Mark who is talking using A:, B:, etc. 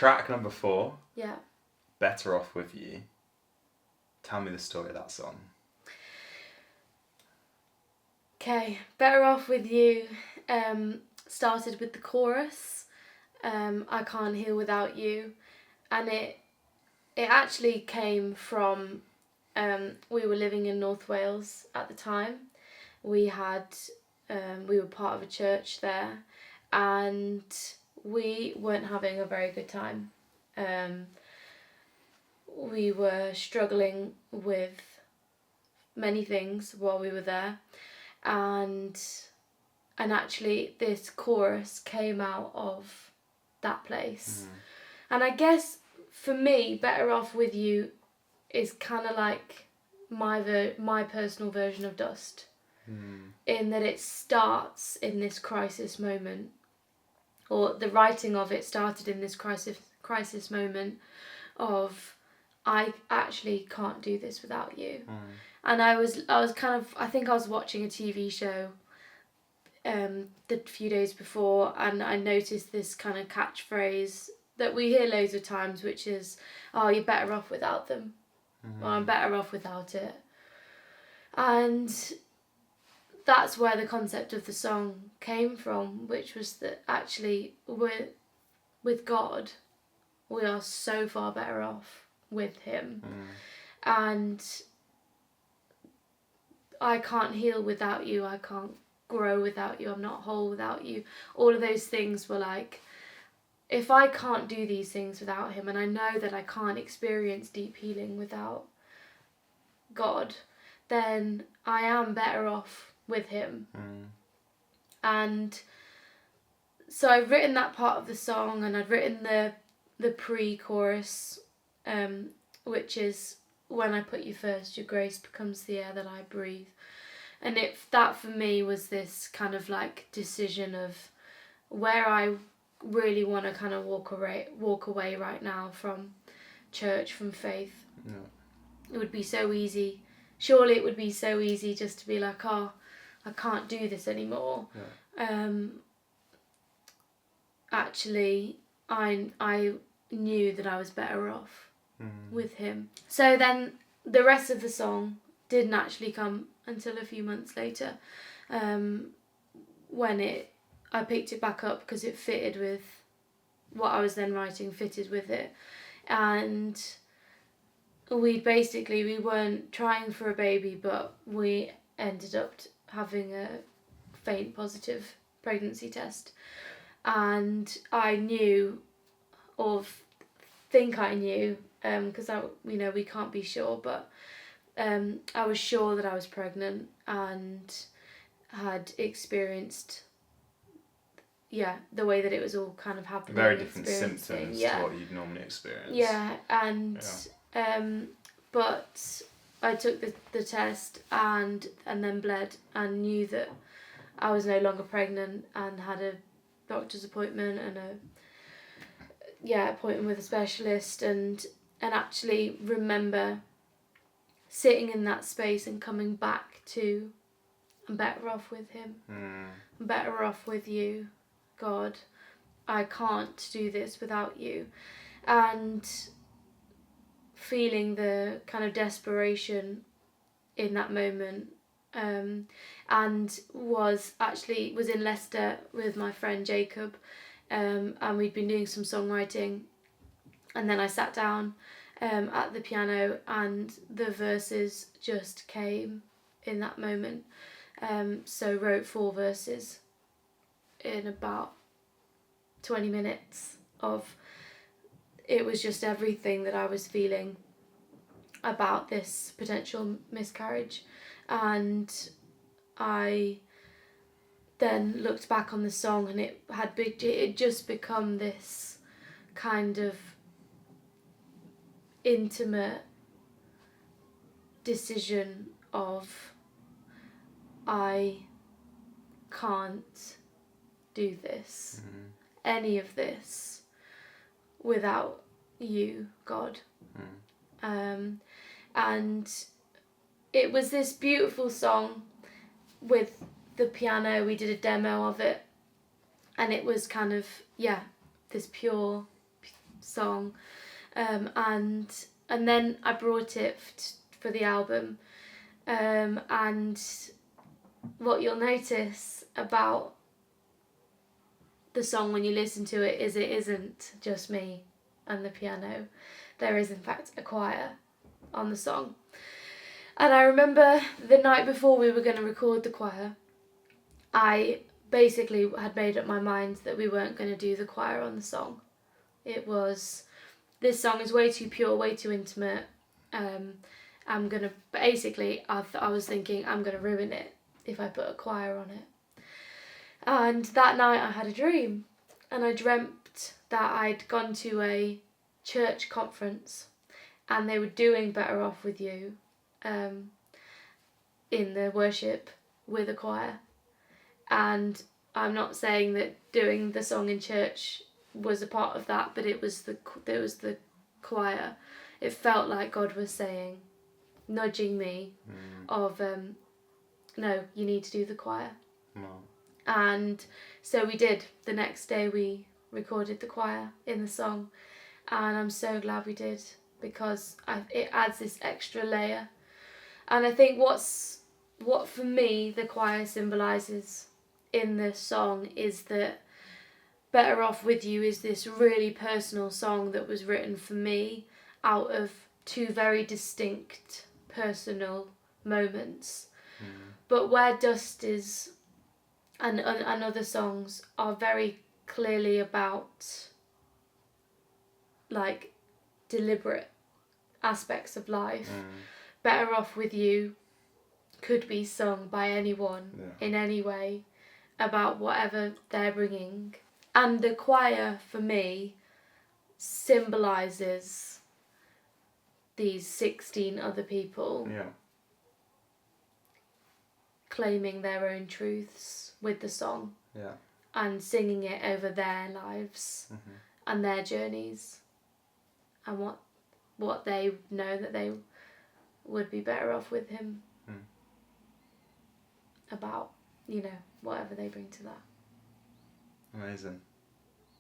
A: track number 4.
B: Yeah.
A: Better Off With You. Tell me the story of that song.
B: Okay, Better Off With You started with the chorus, I Can't Heal Without You, and it actually came from, we were living in North Wales at the time. We were part of a church there, and we weren't having a very good time. We were struggling with many things while we were there, and actually this chorus came out of that place. And I guess for me, Better Off With You is kind of like my personal version of Dust, in that it starts in this crisis moment, or the writing of it started in this crisis moment of, I actually can't do this without you. And I was kind of, I think I was watching a TV show the few days before, and I noticed this kind of catchphrase that we hear loads of times, which is, oh, you're better off without them. Or I'm better off without it. And that's where the concept of the song came from, which was that actually with God, we are so far better off with him. And I can't heal without you, I can't grow without you, I'm not whole without you. All of those things were like, if I can't do these things without him, and I know that I can't experience deep healing without God, then I am better off with him. And so I've written that part of the song, and I'd written the pre-chorus, which is, when I put you first, your grace becomes the air that I breathe. And that for me was this kind of like decision of where I really want to kind of walk away right now from church, from faith. It would be so easy. Surely it would be so easy just to be like, oh, I can't do this anymore. Actually, I knew that I was better off with him. So then the rest of the song didn't actually come until a few months later, when I picked it back up because it fitted with what I was then writing, fitted with it. And we weren't trying for a baby, but we ended up having a faint positive pregnancy test. And I knew, or think I knew, because we can't be sure, but I was sure that I was pregnant and had experienced, the way that it was all kind of happening.
A: Very different symptoms to what you'd normally experience.
B: Yeah, and but I took the test and then bled and knew that I was no longer pregnant, and had a doctor's appointment and appointment with a specialist, and actually remember sitting in that space and coming back to, I'm better off with him. I'm better off with you, God. I can't do this without you. And feeling the kind of desperation in that moment, and was in Leicester with my friend Jacob, and we'd been doing some songwriting, and then I sat down at the piano, and the verses just came in that moment. So wrote 4 verses in about 20 minutes of, it was just everything that I was feeling about this potential miscarriage. And I then looked back on the song, and it had just become this kind of intimate decision of, I can't do this, any of this, without you, God. And it was this beautiful song with the piano. We did a demo of it, and it was kind of, this pure song, and then I brought it for the album, and what you'll notice about the song when you listen to it is it isn't just me and the piano. There is in fact a choir on the song. And I remember the night before we were going to record the choir, I basically had made up my mind that we weren't going to do the choir on the song. It was, this song is way too pure, way too intimate. I was thinking I'm going to ruin it if I put a choir on it. And that night I had a dream, and I dreamt that I'd gone to a church conference and they were doing Better Off With You in the worship with a choir. And I'm not saying that doing the song in church was a part of that, but it was the choir. It felt like God was saying, nudging me of, no, you need to do the choir.
A: Wow.
B: And so we did. The next day we recorded the choir in the song, and I'm so glad we did, because it adds this extra layer. And I think what for me the choir symbolises in this song is that Better Off With You is this really personal song that was written for me out of two very distinct personal moments. But Where Dust Is and other songs are very clearly about like deliberate aspects of life. Better Off With You could be sung by anyone in any way about whatever they're bringing. And the choir for me symbolises these 16 other people claiming their own truths with the song and singing it over their lives and their journeys and what they know that they would be better off with him about, whatever they bring to that.
A: Amazing.